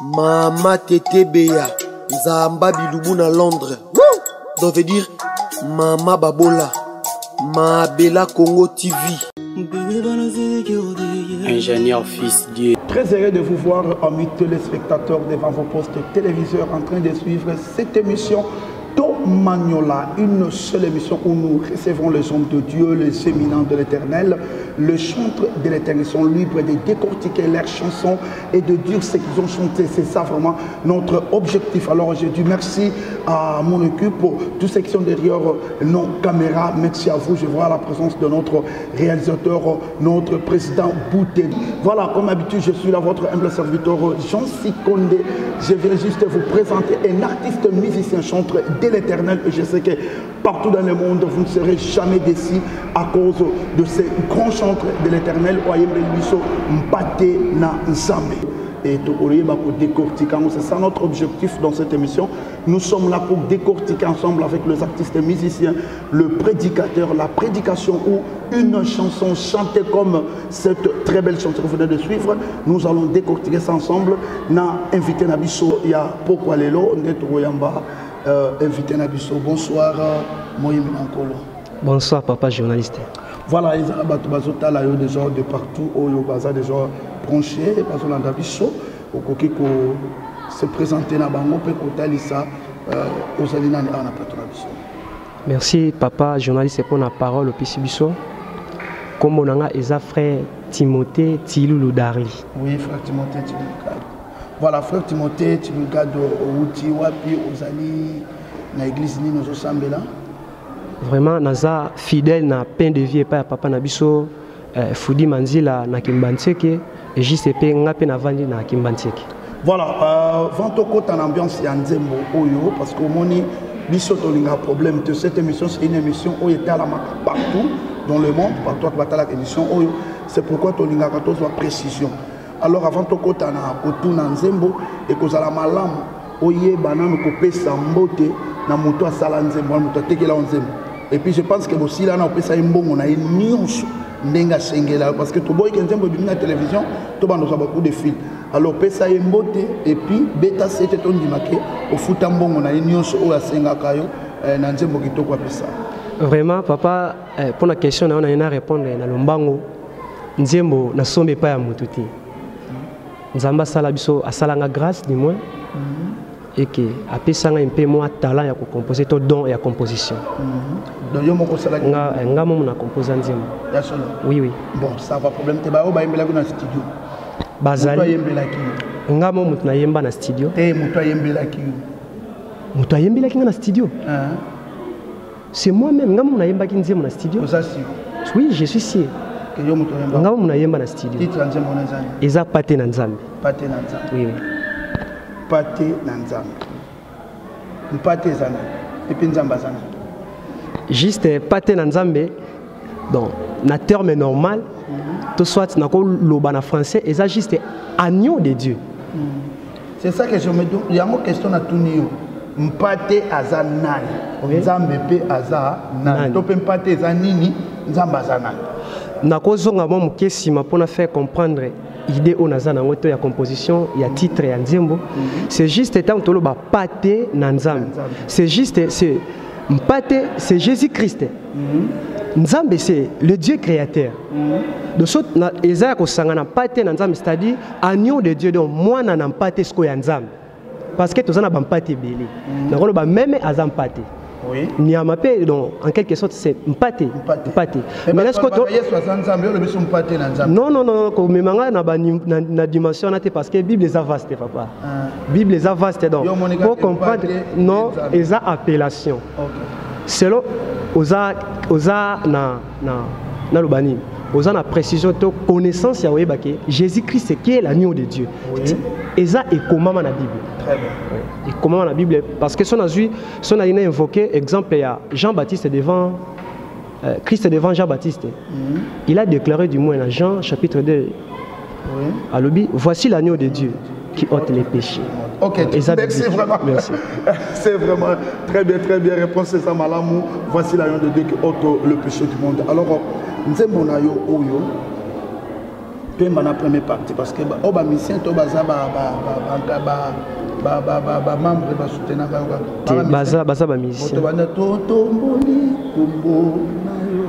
Mama Tete Beya, Zamba Biloubou na Londres. Ça veut dire Mama Babola, Ma Bella Congo TV. Ingénieur fils Dieu. Très heureux de vous voir, amis téléspectateurs, devant vos postes téléviseurs en train de suivre cette émission Magnola, une seule émission où nous recevons les hommes de Dieu, les éminents de l'Éternel, le chantre de l'Éternel. Ils sont libres de décortiquer leurs chansons et de dire ce qu'ils ont chanté. C'est ça vraiment notre objectif. Alors je dis merci à mon équipe pour tous ceux qui sont derrière nos caméras. Merci à vous. Je vois la présence de notre réalisateur, notre président Bouté. Voilà, comme d'habitude, je suis là, votre humble serviteur Jean Sikonde. Je viens juste vous présenter un artiste musicien chanteur de l'Éternel. Et je sais que partout dans le monde, vous ne serez jamais déçus à cause de ces grands chantres de l'Éternel. Et c'est ça notre objectif dans cette émission. Nous sommes là pour décortiquer ensemble avec les artistes musiciens le prédicateur, la prédication ou une chanson chantée comme cette très belle chanson que vous venez de suivre. Nous allons décortiquer ça ensemble. Na invité Nabiso, il y a pourquoi Lelo, Netoyamba. Invité Nabiso, bonsoir Moïm Ankolo. Bonsoir papa journaliste. Voilà, ils ont des gens de partout, des gens branchés, Nabiso, se présenter dans Bango, merci papa journaliste pour la parole au Pissibiso. Comme on a un frère Timothée Tilulu Dari. Oui, frère Timothée Tilulu. Voilà, frère Timothée, tu me gardes au Outi, Wapi, Ozali, dans l'église, nous sommes là. Vraiment, naza fidèle na pain de vie par papa Nabiso, Foudi Manzila na Kimbantseke, et JCP Ngape na Vandi na Kimbantseke. Voilà, Vantoko en ambiance Yanzembo Oyo, parce qu'au moni, Biso Tolinga problème de cette émission, c'est une émission où il était à la partout dans le monde, partout à la émission Oyo. C'est pourquoi Tolinga 14 soit précision. Alors avant de côté na autour na nzembo et que la malam oye banane ko pesa mbote na moto asala nzembo moto tekela nzembo et puis je pense que aussi là na pesa mbongo na nyonso ndenga sengela parce que to boy que nzembo bi na télévision to bando ça beaucoup de films alors pesa mbote et puis beta c'était ton dimake au futa mbongo na nyonso o asenga kayo na nzembo kitoko pesa. Vraiment papa pour la question na on a répondre na lombango nzembo na sombe pa ya mututi. Nzamba Salabiso a salanga grâce du moins et que a pesanga un peu moins talent ya composer to don ya composition. Donc yo moko salanga nga mo na composer nzembo. Ya solo. Oui oui. Bon, ça va problème te ba o ba yembela na studio. Bazali. Mutu yembela ki. Nga mo mutu na yemba na studio. Mutu yembela ki. Mutu yembela ki na studio. C'est moi-même nga mo na yemba ki nzembo na studio. Ça si. Oui, je suis sûr. Nga muna yemba na studio. Titre nzembo na nzambe. Eza Pate na Nzambe. Pate na Nzambe. Oui. Pate na Nzambe. Pate zana. Et puis Nzamba zana. Juste Pate na Nzambe. Donc, na terme normal, tout soit na ko loba na français, eza juste agneau de Dieu. C'est ça que je me dis. Il y a une question na tunio. Mpate aza nani. Nzambe pe aza nani. To pe mpate eza nini, Nzamba zana. Nakozonga mo mukesima pour faire comprendre l'idée au naza nango to ya composition ya titre ya nzembo. C'est juste tant to loba Pate na Nzambe. C'est juste c'est Mpate c'est Jésus-Christ. Nzambe c'est le Dieu créateur. De sorte na ezaya ko sangana Pate na Nzambe, c'est-à-dire agneau de Dieu, donc moi na Mpate sko ya Nzambe. Parce que to zana ba Mpate belé. Na ko loba même azam Pate. Oui. Niamapé, donc en quelque sorte c'est Mpate. Mpate. Mais est-ce que non, non, non, comme manga na dimension parce que la Bible est vaste, papa. La Bible est vaste, donc pour comprendre, non, les appellations. Selon osa na lobani, osa na précision, to connaissance ya webake, Jésus-Christ qui est l'agneau de Dieu. Eza et comment dans la Bible. Très bien. Et comment dans la Bible, parce que son a invoqué exemple il y a Jean-Baptiste devant Christ devant Jean-Baptiste. Il a déclaré du moins dans Jean chapitre 2. À l'obi, voici l'agneau de Dieu qui ôte les péchés. Ok, merci vraiment. Merci. C'est vraiment très bien réponse c'est ça malamou. Voici l'agneau de Dieu qui ôte le péché du monde. Alors, nzembo na yo oyo Tu es dans la première partie parce que oh ba mission to baza ba membre ba soutenir baza ba mission. To bana to tomboli kumbo na yo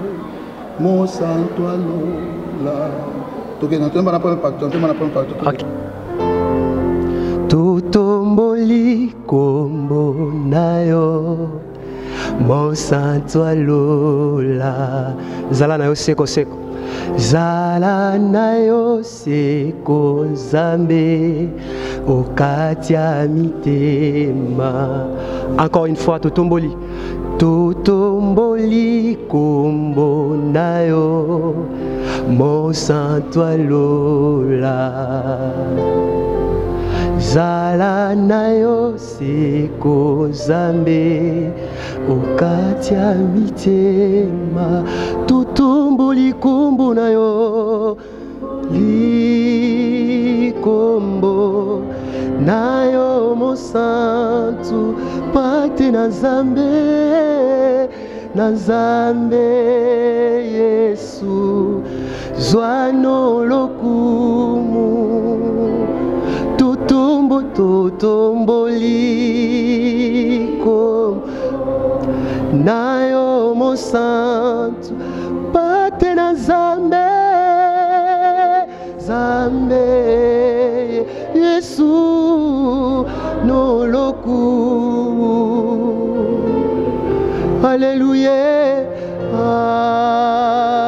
mo santo alola. To ke na to na première partie, to na première partie. To tomboli kumbo na yo mo santo alola. Zala na yo seko seko. Zala na yo seko nzambe okatia mitema. Encore une fois, totomboli kombo na yo mo santo alola. Zala na yo seko nzambe okatia mitema. Totomboli kombo na yo likombo na yo mo santo pate na nzambe Yesu zwano lokumu. Totomboli kombo na yo mo santo pate na nzambe Yesu no loku. Alléluia,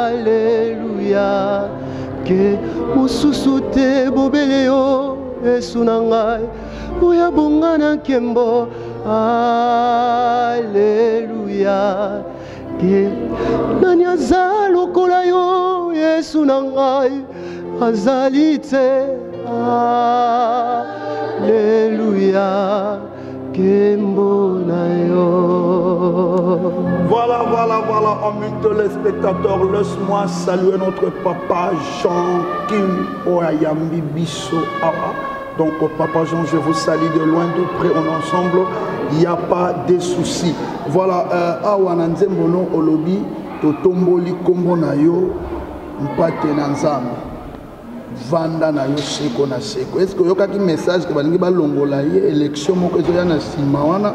alléluia. Que mususu te bobeleo Yesu na ngai oya bongana nkembo. Alléluia. Que nani aza lokola yo Yesu na ngai azali te. Alléluia. Kembo na yo. Voilà, amis téléspectateurs, laisse-moi saluer notre papa Jean Kim Oyambi Bisso Awa. Donc papa Jean, je vous salue de loin, de près, on est ensemble, il n'y a pas de soucis. Voilà, Awa Nanzembono Olobi, Totomboli Kombo na yo, Mpate Nanzam, Vanda na yo seko na seko. Est-ce que vous avez un message que vous avez longola élection moko ezoya na sima wana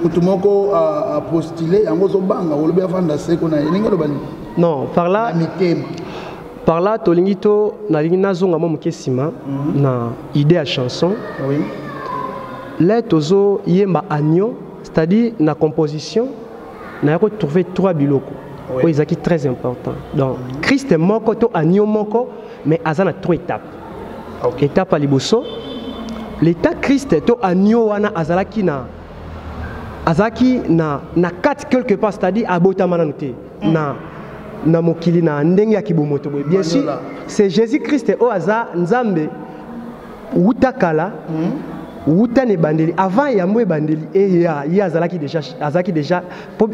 mutu moko a postulé yango zo banga olobi avanda seko na elinga lo bani? Non, par là tolingito na lingina zonga mo mukesima na idée à chanson. Oui. Là tozo yemba agneau, c'est-à-dire na composition na yako trouver trois biloko. Oui, c'est très important. Donc Christ est moko to agneau moko. Mais azana trois étapes. Okay. Étape à liboso. L'état Christ to agneau wana azalaki na quatre quelque part, c'est-à-dire abotama nanote na mokili na ndenge ya kibomoto. Bien sûr, c'est Jésus-Christ o aza nzambe utakala utane bandeli avant ya mwe bandeli et ya azalaki déjà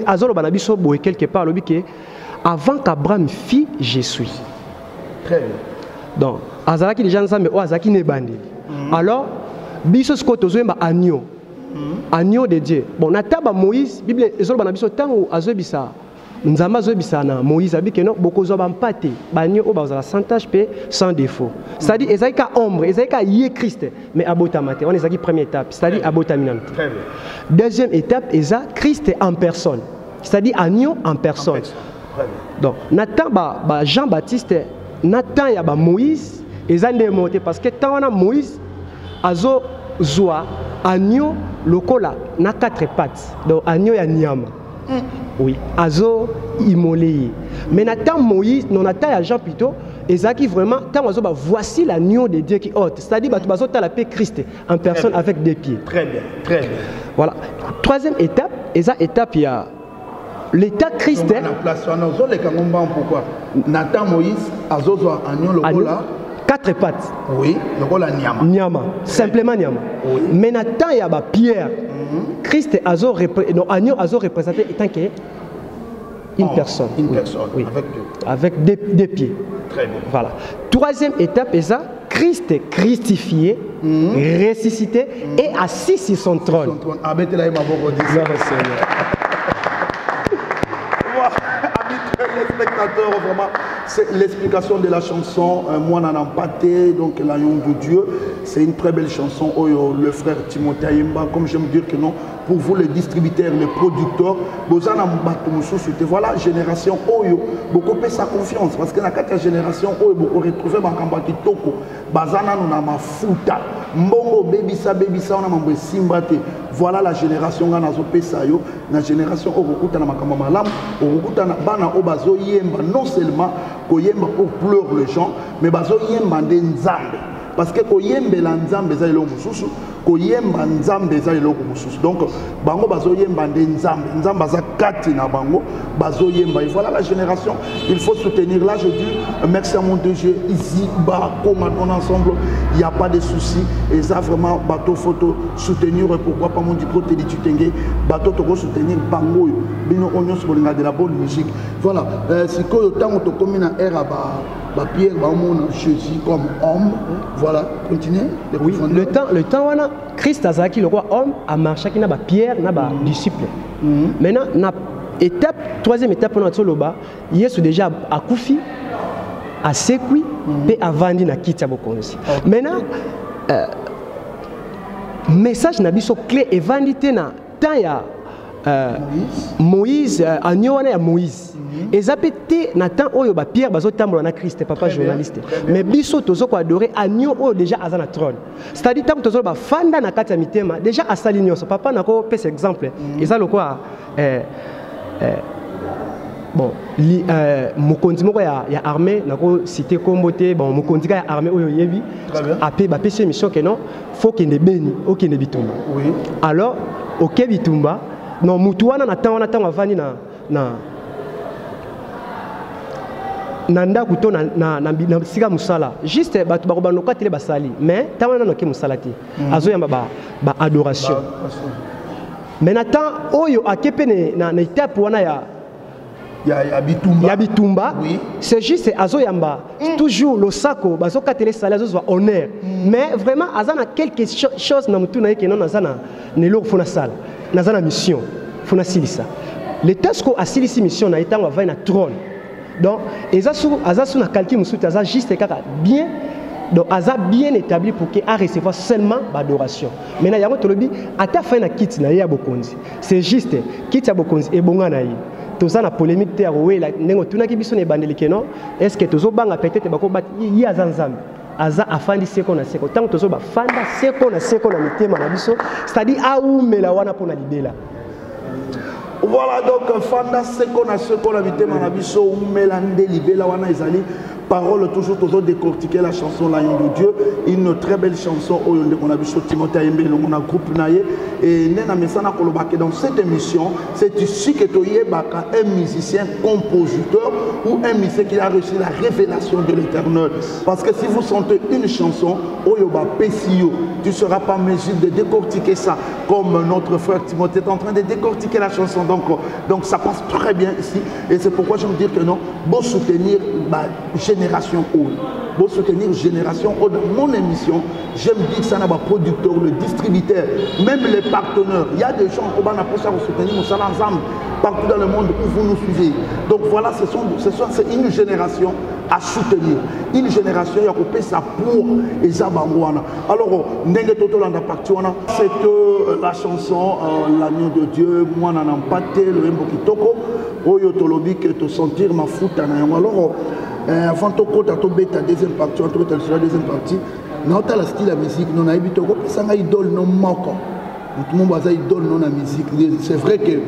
azolo bana biso boye quelque part lobi que avant qu'Abraham fit je suis. Très bien. Donc, azalaki déjà nzambe o azalaki ne bandeli. Alors, biso sko tozoyemba agneau. Agneau de Dieu. Bon, nataba Moïse, Bible ezoloba na biso tango azobisa. Nzamba azobisa na Moïse abike no bokozo ba mpate. Bagneau o bazala sans tache pe sans défaut. C'est-à-dire ezalika ombre, ezalika yé Christ, mais abotamate. On ezalaki première étape, c'est-à-dire abotaminante. Très bien. Deuxième étape eza Christ en personne. C'est-à-dire agneau en personne. Très bien. Donc, nataba Jean-Baptiste Nathan ya ba Moïse ezande monté parce que tant on a Moïse azo zoa agneau lokola na quatre pattes donc agneau ya nyama. Oui, azo immolé. Mais Nathan Moïse non Nathan ya Jean plutôt ezaki vraiment tant azo ba voici l'agneau de Dieu qui ôte, c'est-à-dire ba bazo ta la paix Christ en personne avec des pieds. Très bien, très bien. Voilà. Troisième étape, eza étape ya l'état Christ. Pourquoi Nathan Moïse azozwa agneau lokola quatre pattes. Oui, lokola nyama. Nyama, simplement nyama. Oui. Mais Nathan y a ba pierre. Christ azo non agneau azo représenté étant que une personne. Une personne. Oui. Avec des pieds. Très bien. Voilà. Troisième étape est ça. Christ crucifié, ressuscité et assis sur son trône. Les spectateurs, vraiment, c'est l'explication de la chanson Moi n'en pâté, donc l'agneau de Dieu. C'est une très belle chanson. Oh, le frère Timothée Ayemba, comme j'aime dire que non, pour vous les distributeurs, les producteurs, voilà, génération Oyo, beaucoup de sa confiance, parce que dans la génération Oyo, beaucoup retrouver Bakambaki Toko, Bazana nous n'a ma fouta, Mbongo Bebisa, on a mambo Simbate. Voilà la génération Ganazo Pesayo, la génération Okuta na Makamba Malam, Okuta na Bana Obazo Yemba, non seulement Koyemba pour pleurer les gens, mais Bazo Yemba Nzambe. Parce que Koyembe la Nzambe za ilongo susu, Koyemba Nzambe za ilongo susu. Donc bango bazo yemba Nzambe, Nzambe za kati na bango, bazo yemba. Et voilà la génération, il faut soutenir. Là je dis merci à mon Dieu, ici bas comme on ensemble, il n'y a pas de soucis. Et ça vraiment bateau photo soutenir, pourquoi pas mon diplôme de Tutenge, bateau toko soutenir bango, bino onion sur de la bonne musique. Voilà, c'est que autant on te commune à era Pierre, on Jésus comme homme. Voilà, continuez. Oui, le temps, voilà, Christ a le roi homme a marché avec Pierre, avec disciple. Maintenant, étape, troisième étape, on a Tsoloba, Yesu déjà à Koufi, à Sekui, et à Vandi na Kitsa Bokonzi. Maintenant, message n'a pas clé et Vandi na temps ya Moïse, Agnoana ya Moïse. Et ça peut être Nathan Oyo Pierre bazo tambo na Christ papa journaliste. Mais biso tozo ko adorer agneau Oyo déjà à na trône. C'est-à-dire tam tozo ba fanda na kati ya mitema déjà à saligno so papa na ko pèse exemple. Et ça le quoi bon mokonzi moko ya armée na ko cité kombote bon mokonzi ka ya armée Oyo yebi apé ba pèse mission que non faut qu'il ne beni o qu'il ne bitumba. Oui. Alors OK bitumba non mutu wana na temps wana tango avani na nanda kuto na sika musala juste batu bakobanoka tele basali mais tawana noke musala ti azo yamba ba adoration mais na temps oyo akepene na étape wana ya bitumba oui. C'est juste azo yamba toujours le sako bazoka tele sala azo honneur mais vraiment azana quelque chose na mutu na yeke non azana nelo fona sala nazana mission fona silisa le tasco asilisi mission na etango va na trône. Donc, Azasu na calcul musuti Aza juste bien, donc Aza bien établi pour qu'il a recevoir seulement l'adoration. Maintenant, yango tolobi ata fa na kit na ya bokonzi. C'est juste kit ya bokonzi e bonga na yi. Toza na polémique te rowe la nengo tuna ki biso ne bandeli keno. Est-ce que tozo banga peut-être bako bat yi azanzambe. Aza afandi seko na seko. Tant tozo ba fanda seko na mitema na biso, c'est-à-dire aumela wana pona libela. Voilà donc Fanda Seko na vité manabiso ou Mélande Libela wana ezali parole toujours décortiquer la chanson L'Agneau de Dieu, une très belle chanson où on a vu Timothée Ayembe on a groupe naie et nena mesana kolobake dans cette émission c'est ici que toyé baka un musicien compositeur ou un musicien qui a reçu la révélation de l'Éternel parce que si vous sentez une chanson oyoba pesio tu ne seras pas en mesure de décortiquer ça comme notre frère Timothée est en train de décortiquer la chanson donc ça passe très bien ici et c'est pourquoi je veux dire que non bon soutenir génération O. Pour soutenir génération O dans mon émission, j'aime dire que ça n'a pas producteur, le distributeur, même les partenaires. Il y a des gens qui ont soutenir nous ensemble partout dans le monde où vous nous suivez. Donc voilà, c'est une génération à soutenir. Une génération qui a coupé sa pour et Zabangwana. Alors, c'est la chanson L'Agneau de Dieu, moi n'en pas le Mbokitoko, Oyo Tolobi que te sentir ma foute. Alors, avant de faire ta deuxième partie, on trouve la deuxième partie. Nous avons le style de la musique, nous avons un idole non manquant. Tout le monde a idole non la musique. C'est vrai que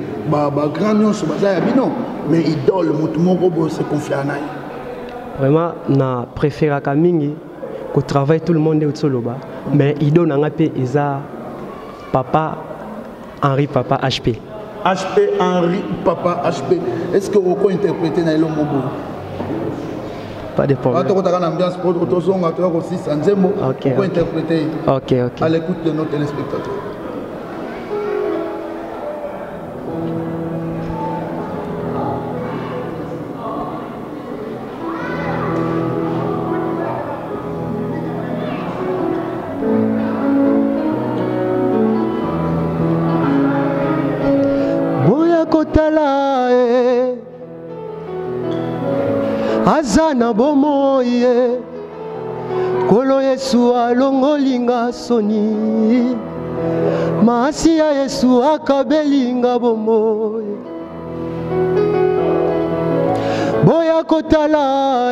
grand nom sur non, mais idole, tout le monde se confie à nous. Vraiment, na préféré Kamingi, qu'on travaille tout le monde est au soloba. Mais idole n'a pas isa papa Henri Papa HP. HP Henri Papa HP. Est-ce que vous pouvez interpréter dans le Mobo? Pas de problème. Ok. À l'écoute de nos téléspectateurs. azana bomoye kolo Yesu alongolinga soni masi ya Yesu akabelinga bomoye boya kotala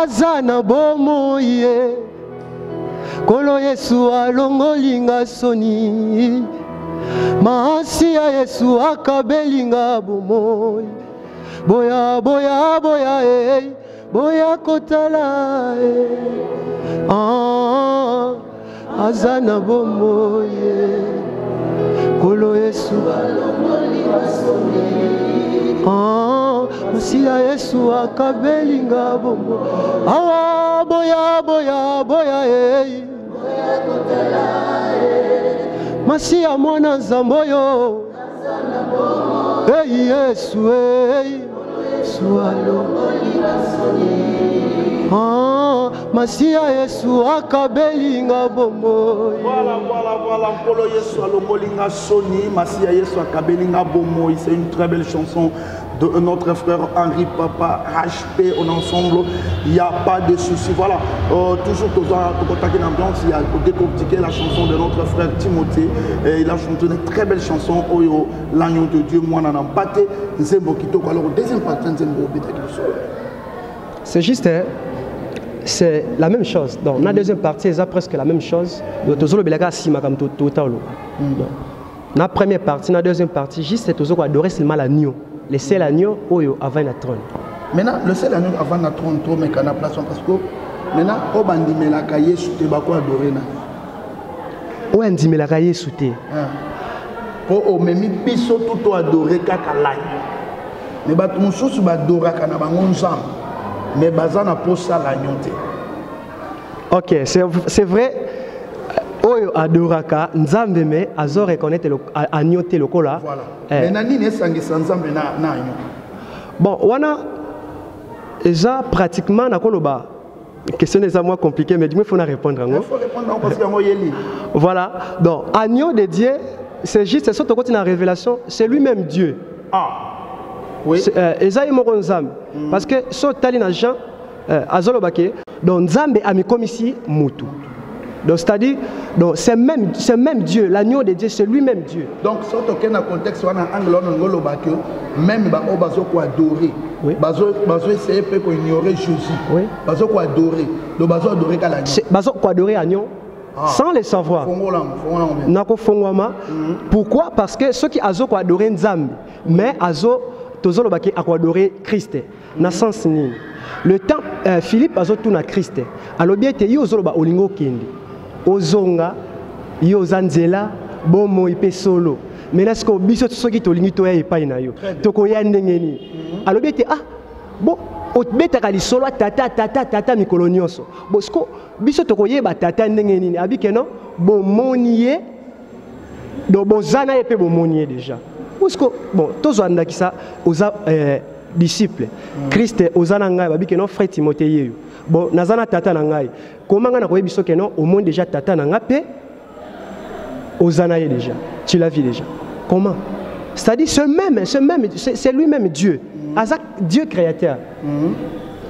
azana bomoye kolo Yesu alongolinga soni masi ya Yesu akabelinga bomoye boya boya boya boya kotala azana bomoye kolo Yesu alongolinga soni masi ya Yesu akabelinga bomoye awa boya boya boya boya kotala masi ya mwana Nzamboyo Yesu Yesu alongolinga soni masi ya Yesu akabelinga bomoye Voilà, Polo Yesu alongolinga soni masi ya Yesu akabelinga bomoye. C'est une très belle chanson de notre frère Henri Papa HP. On est ensemble, il n'y a pas de souci. Voilà, toujours contacter l'ambiance, il y a décortiquer la chanson de notre frère Timothée. Et il a chanté une très belle chanson, Oyo, l'agneau de Dieu, moi n'en pas Nzembo Kitoko. Alors, deuxième partie, Nzembo, c'est juste, c'est la même chose. Donc, la deuxième partie, c'est presque la même chose. La première partie, la deuxième partie, juste c'est toujours adorer seulement l'agneau. Le seul agneau avant la trône. Maintenant, le seul agneau avant la trône, mais qu'on a place parce que maintenant, au bandimé la cahier sous tes bako adoré. Au bandimé la cahier sous tes. Au même piso tout adoré kaka l'agneau. Mais bah tout le monde adoré kana bangon jam. Mais bazana pour ça l'agneau. Ok, c'est vrai. Oyo adoraka nzambe me azo reconnaître agneau te lokola. Voilà. Mais nani ne sangisa nzambe na agneau. Bon, wana déjà pratiquement na koloba. Question est moins compliquée mais du moins il faut répondre il faut répondre parce que moi yeli. Voilà. Donc agneau de Dieu, c'est juste ce que la révélation, c'est lui-même Dieu. Ah. Oui. Esaïe moko nzambe parce que so tali na Jean azolobake donc nzambe a mis comme ici mutu. Donc c'est-à-dire, c'est même Dieu, l'agneau de Dieu, c'est lui-même Dieu. Donc, si on a un contexte, on a un angle, même on va adorer. Oui. On va essayer d'ignorer Jésus. Oui. On va adorer. Donc, on va adorer l'agneau. On va adorer l'agneau sans le savoir. Pourquoi? Parce que ceux qui ont adoré Nzambe, mais ils ont adoré Christ. Dans le sens le temps, Philippe a tout na Christ. Alors bien, il y a olingo kindi. Ozonga, yozanzela, bomo ipe solo. Mais là, ce que biso tsoki tolingi toya epai na yo. Tokoya ndengeni. Alors bien, bon, otbeta kali solo tata mikolo nyonso. Bosko biso tokoye ba tata ndengeni. Abike non, bomoniye, do bozana epe bomoniye déjà. Bosko bon, tozo andaki ça oza disciple. Christ ozana ngai babike non frère Timothée yeyo. Bon, nazana tata nangai. Comment on a biso que non au moins déjà tata nanga pe ozana ye déjà. Tu l'as vu déjà. Comment? C'est-à-dire c'est lui-même Dieu. Azak Dieu créateur.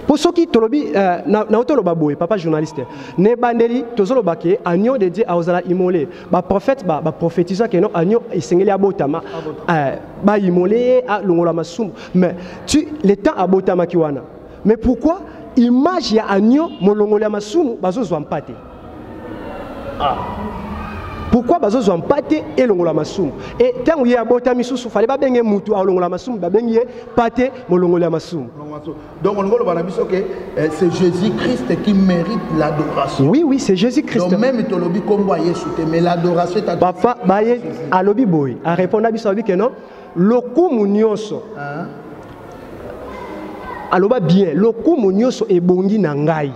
Pour ceux qui tolobi na otoloba boy papa journaliste. Ne bandeli tozoloba ke agneau de Dieu a ozala immolé. Ba prophète ba prophétisa que non agneau esengeli abotama ba immolé a longola masum. Mais tu le temps abotama kiwana. Mais pourquoi image ya agneau molongola masumu bazozwa mpate? Pourquoi bazozwa mpate et longola masumu? Et tant où il y a bota misusu fallait pas benga mutu a longola masumu ba benga pate molongola masumu. Donc on va dire que c'est Jésus-Christ qui mérite l'adoration. Oui, c'est Jésus-Christ. Donc même tolobi kombo yesu mais l'adoration est à papa baye alobi boy a répondre biso abi que non lokumu nyonso. Aloba bien, lokumu nyonso ebongi na ngai.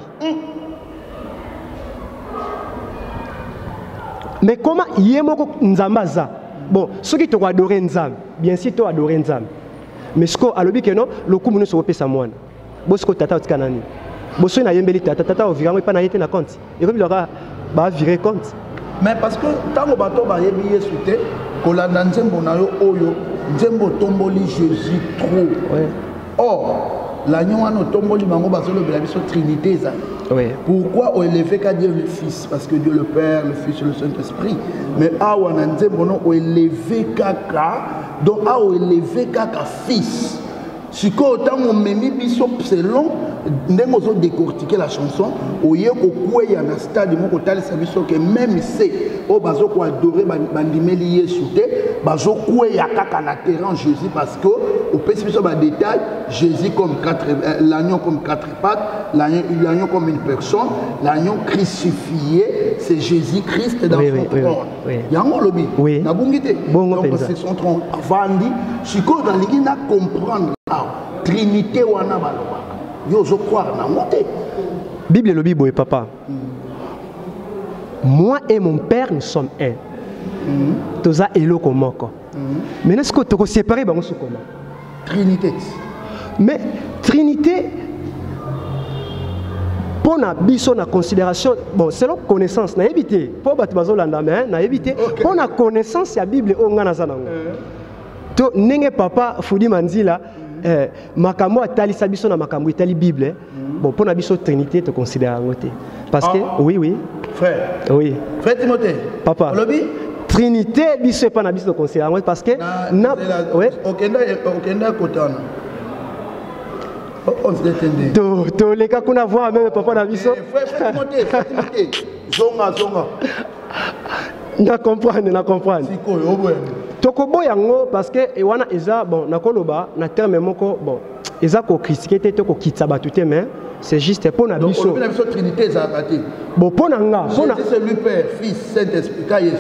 Mais comment yemoko nzambaza? Bon, ceux qui te adorer nzambe, bien sûr tu adorer nzambe. Mais ce que alobi que non, lokumu nyonso opesa mwana. Bosko tata otika nani? Boso na yembeli tata ovira pas na yete na compte. Et comme il aura ba virer compte. Mais parce que tant que bato ba yebi yesu te, kolanda nzembo na yo oyo Nzembo tomboli Jésus trop. Ouais. Or, l'agneau a tomboli bango basolo de la mission Trinité. Oui. Pourquoi on élève qu'à Dieu le Fils? Parce que Dieu le Père, le Fils et le Saint-Esprit. Mais à on a on élève qu'à donc à on élève qu'à Fils. Si quand on met biso selon ndenge zo décortiquer la chanson, oye ko kwea na stade mo ko tali sabiso que même c'est o bazo ko adorer bandimeli Yesu te, bazo kwea kaka na terrain Jésus parce que au petit ba détail, Jésus comme l'agneau comme quatre pattes, l'agneau comme une personne, l'agneau crucifié, c'est Jésus-Christ dans son trône. Yango lobi. Na bungite. Donc c'est son trône. Avandi, si ko dans l'igina comprendre Trinité wana baloba. Yo je crois na moté. Bible le Bible papa. Moi et mon père nous sommes un. Toza eloko moko. Mais est-ce que tu séparer bango comment? Trinité. Mais Trinité pour na biso na considération bon selon connaissance na éviter pour battre bazolanda mais na éviter pour na connaissance ya Bible onga na zanango. To nenge papa Fudi Manzila makambo atalisa biso na makambo itali Bible bon pour na biso Trinité te considérer ngote parce que oui frère frère Timothée papa lobby Trinité biso pas na biso considérer ngote parce que na ouais okenda kotana on se détendait to les cas qu'on a voir même papa na biso frère Timothée zonga na comprendre siko yo bueno tokobo yango parce que ewana eza bon nakoloba na terme moko bon eza ko critiquer te ko kitsa batuté mais c'est juste pour na biso donc on a biso Trinité za raté bon pour na nga pour na c'est lui Père Fils Saint-Esprit ka Yesu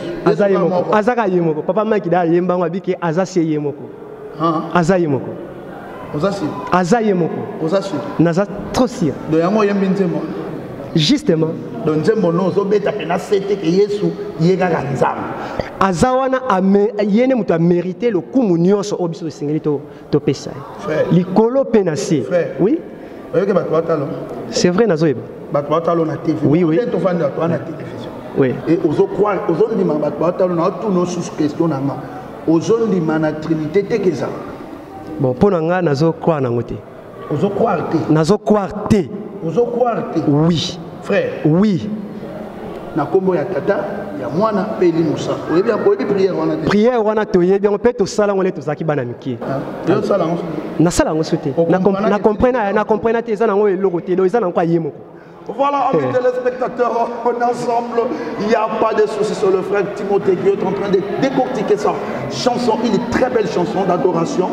azaka yemoko papa maki da yemba ngwa biki azasi yemoko aza yemoko aza yemoko naza trop sûr donc yango yembi nzembo justement donc nzembo no zo beta pena sete ke Yesu yega kanzama azawana yene mutu a mérité le kumu nyonso obiso de singeli to pesa likolo penasi oui c'est vrai nazoyeba batalo na TV oui to fanda to na télévision oui et ozo ndima batalo na tout nos sous question na ma ozo ndima na Trinité te keza bon pona nga nazo croire na ngote ozo croire te nazo croire te oui frère oui na kombo ya tata ya mwana peli musa oyebi ya koyebi prière wana toyebi on peut to sala ngole to zaki bana miki yo sala ngo na sala ngo sote na comprendre te za ngo eloko te do za na kwa yemoko. Voilà, amis téléspectateurs, ensemble, il n'y a pas de souci sur le frère Timothée qui est en train de décortiquer sa chanson, une très belle chanson d'adoration.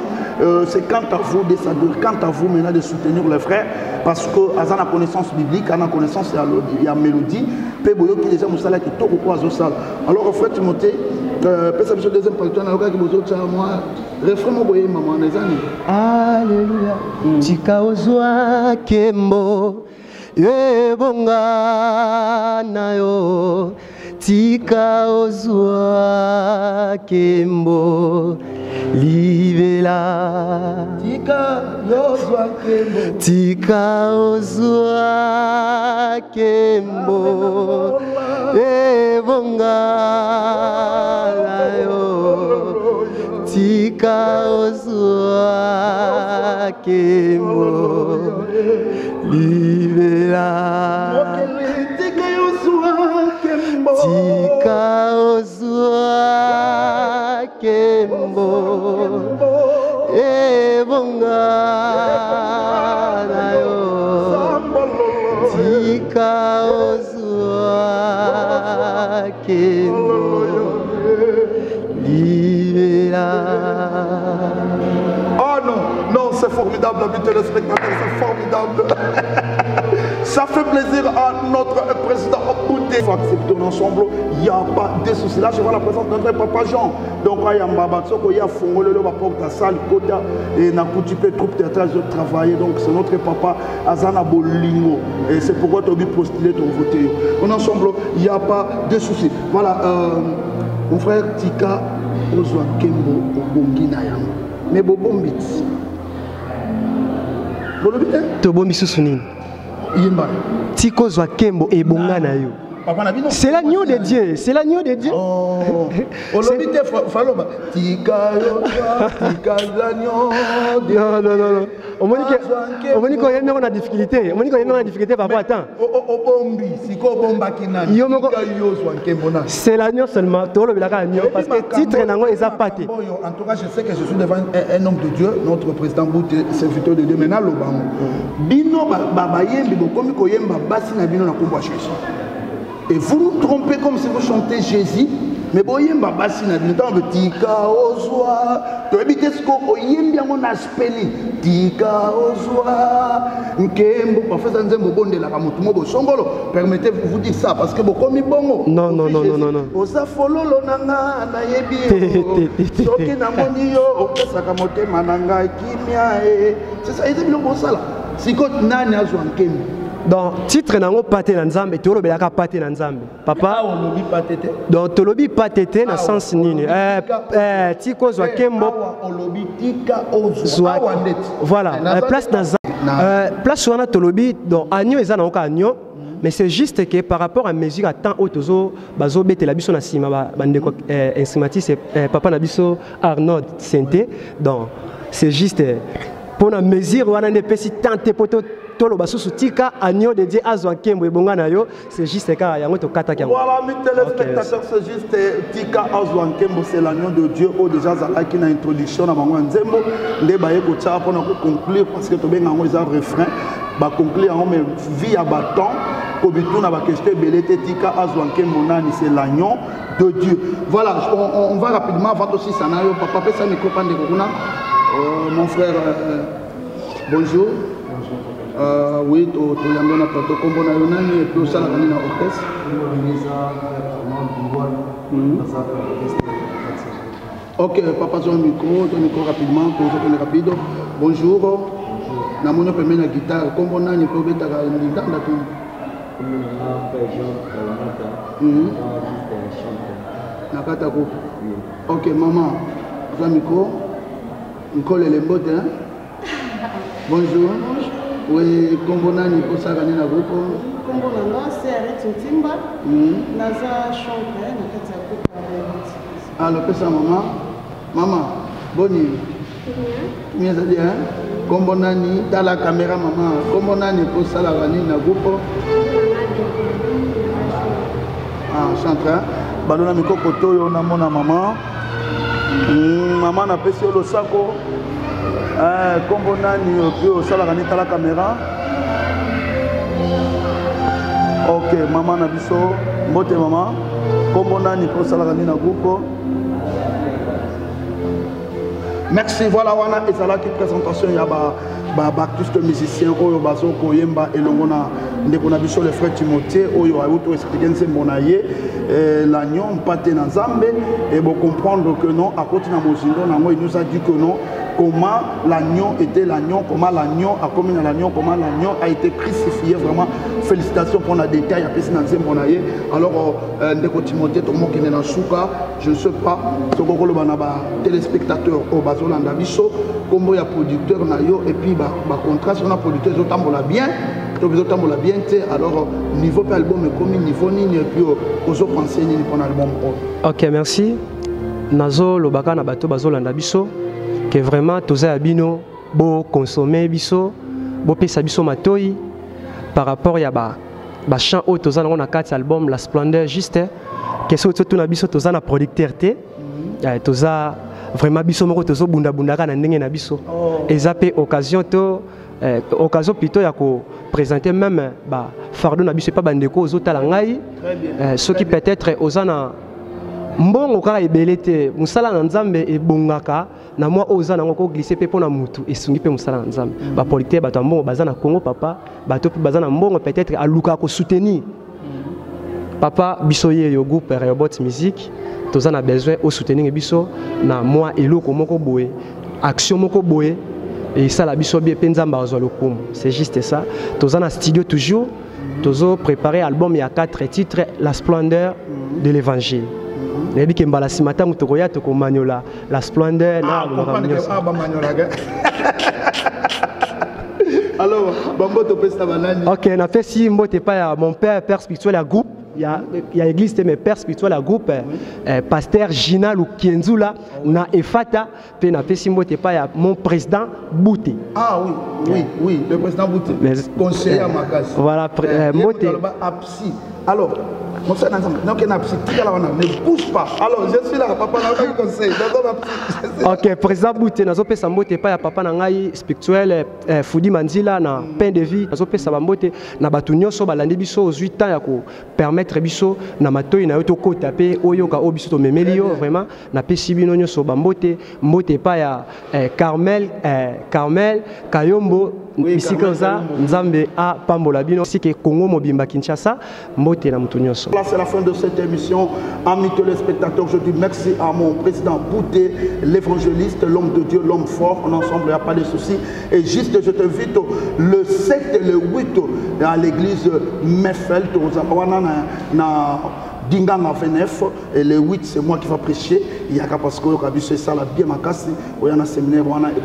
C'est quant à vous de s'adorer, quant à vous maintenant de soutenir le frère, parce que à la connaissance biblique, à la connaissance il y a mélodie, puis qui déjà moussala qui tourne quoi à alors frère Timothée, peut-être que deuxième partie, on a qui vous autres moi, refrain mon boyer maman les amis. Alléluia. Tika ozwa kembo. Yebonga na yo tika ozwa kembo libela tika ozwa kembo tika ozwa kembo yebonga na yo tika ozwa kembo libera tika ozwa kembo ebonga na yo tika ozwa kembo libera. Oh non, c'est formidable, amis téléspectateurs, c'est formidable. Ça fait plaisir à notre président Bouté. Il faut accepter ensemble, il n'y a pas de soucis. Là, je vois la présence de notre papa Jean. Donc, il y a Mbaba, il y a Fongole, il y a Porta Salle, Kota, et Nakutipé, troupe théâtrale, je travaille. Donc, c'est notre papa Azana Bolingo. Et c'est pourquoi tu as dû postuler ton voté. On ensemble, il n'y a pas de soucis. Voilà, mon frère Tika Ozwa Kembo Obongi Nayam. Mais Bobombit. Tobombi susunini. Yimba. Tika ozwa kembo ebonga na yo. Papa Nabino. C'est l'agneau de Dieu. C'est l'agneau de Dieu. Oh. Olobite faloba. Tika l'agneau. Non. On m'a dit qu'on y a une difficulté. On m'a dit qu'on y a une difficulté par rapport à temps. C'est l'agneau seulement. Parce que titre n'ango est pâté. En tout cas, je sais que je suis devant un homme de Dieu, notre président Boute, serviteur de Dieu. Maintenant, l'Obama. Bino babayembi bokomi koyemba basi na bino na kombo Jésus. Et vous nous trompez comme si vous chantez Jésus. Mais boyemba basi na bino tant tika ozwa. To ebite sko oyembi yango na spelling. Tika ozwa. Nkembo parfois nzembo bondela ka mutu mo bosongolo. Permettez-vous vous dire ça parce que bokomi bongo. Non. Oza fololo nanga na yebi. Soki na moni yo opesaka motema nanga kimia e. C'est ça ezebilo bosala. Siko nani azwa nkembo. Donc titre nango paté na nzambe to lobelaka paté na nzambe papa olobi patete donc to lobi patété na sens nini tiko zwa kembo olobi tika ozwa voilà place na place wana to lobi donc agneau eza na agneau mais c'est juste que par rapport à mesure à temps autozo bazo betela biso na sima bandeko instrumentiste papa na biso Arnold Senté donc c'est juste pour la mesure wana ne pesi tante poto tolo basusu tika agneau de Dieu azwa kembo ebonga na yo c'est juste car yango to kata kyango voilà mes téléspectateurs c'est juste tika azwa kembo c'est l'agneau de Dieu au déjà zala qui na introduction na bango nzembo nde baye ko tsa pour conclure parce que to benga ngo za refrain ba conclure en mais vie à bâton ko bituna ba question belete tika azwa kembo nani c'est l'agneau de Dieu voilà on va rapidement avant aussi sanayo papa pesa micro pande kokuna mon frère bonjour. Oui, tu as un plateau comme on a eu et puis au salon on a orchestre. Ok, papa ton micro rapidement, pour vous rapide. Bonjour. Na mono permet la guitare comme on a une probée ta guitare là tout. Nakata ko. Ok, maman. Ton micro. Nicole les mbote hein. Bonjour. Oui, comment on a une pause à gagner la groupe? Comment on a c'est avec Timba. Naza chante na kati ya groupe. Ah, le pesa maman. Maman, bonne. Mieux à dire hein. Comment on a ni dans la caméra maman. Comment on a une pause à gagner la groupe? Ah, chante hein. Balona miko koto yo na mona maman. Maman na pesi le sako. Kombo nani au salon à la caméra. Ok, maman na biso, mbote maman. Kombo nani au salon à groupe. Merci, voilà, wana et ça là qui présentation il y a tous les musiciens oyo bazo koyemba elongona ndeko na biso le frère Timothée oyo a auto expliquer monaye l'agneau paté na Nzambe et bon comprendre que non à côté na mozindo nango il nous a dit que non comment l'agneau était l'agneau, comment l'agneau a commis l'agneau, comment l'agneau a été crucifié. Vraiment, félicitations pour le détail. Alors, Ndeko Timothée, je ne sais pas, ce que vous avez téléspectateurs au Bazolanda Bisso, comme il y a producteur, et puis, contrat, si on a producteur, ils ont bien. Alors, niveau de l'album, comme niveau ni, et puis, aux autres enseignes pour l'album. Ok, merci. Nazo, le Baka, Nabato, Bazolanda Bisso. Que vraiment tous abino bo consommer biso bo pesa biso matoi par rapport ya ba chant au tous on a 4 albums la splendeur juste que so tout na biso tous na producteur té tous vraiment biso moko tous bunda bunda kana ndenge na biso et zappé occasion to occasion plutôt ya ko présenter même ba fardeau na biso pas bandeko aux autres ngai ce qui peut-être osana mbongo kaka ebele te musala na Nzambe ebongaka na moi oza nango ko glisser pe pona mutu esungi pe musala na Nzambe ba polité bato mbongo baza na Congo papa bato pe baza na mbongo peut-être aluka ko soutenir papa biso ye yo groupe Robot Music toza na besoin au soutenir biso na moi eloko moko boye action moko boye et ça la biso bien pe Nzamba azwa lokumu c'est juste ça toza na studio toujours tozo préparer album il y a 4 titres la splendeur de l'évangile. Je dis que je matin la splendeur. Alors, Bambo te pèse ta banane. Ok, on a fait si pas mon père spirituel à groupe. il y a église mais père spirituel la groupe pasteur Gina Lukienzula na Efata pe na pesi mbote pa ya mon président Bouté. Ah oui, le président Bouté. Conseiller à Makasi. Voilà, Moté. Alors, mon frère donc ne bouge pas. Alors, je suis là, papa n'a pas conseil. OK, président Bouté nazo pesa mbote pa ya papa na ngai spirituel Fudi Manzila na pain de vie nazo pesa mbote na batu nyonso balandi biso 8 ans ya ko permettre biso na matoi na yo to kota pe oyoka obiso to memeli yo vraiment na pesi bino nyonso mbote pa ya Carmel Kayombo Isikoza Nzambe a pambola bino sike Congo mobimba Kinshasa mbote na mutu nyonso. Là c'est la fin de cette émission. Amis téléspectateurs, je dis merci à mon président Bouté, l'évangéliste, l'homme de Dieu, l'homme fort. En ensemble, il n'y a pas de soucis. Et juste, je t'invite le 7 et le 8 à l'église Meffelt na Dinganga 29 et le 8 c'est moi qui va prêcher. Il y a parce que c'est ça la bien makasi. Il y a un séminaire et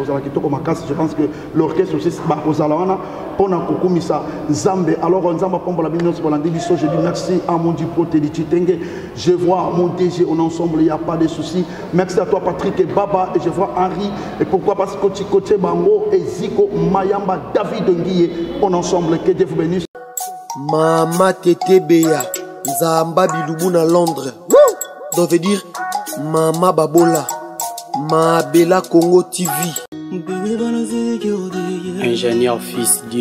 je pense que l'orchestre aussi on a kokumisa Nzambe. Alors Nzamba pombola bino pour l'andibiso. Je dis merci à mon dipoté di Chitenge. Je vois mon DG en ensemble, il n'y a pas de soucis. Merci à toi Patrick et Baba et je vois Henri et pourquoi parce que Kote Bango et Ziko Mayamba David Nguye en ensemble. Que Dieu vous bénisse. Mama Tete Beya Nzamba Bilubu na Londres. Donc veut dire Mama Babola Ma Bella Congo TV. Ingénieur fils Dieu.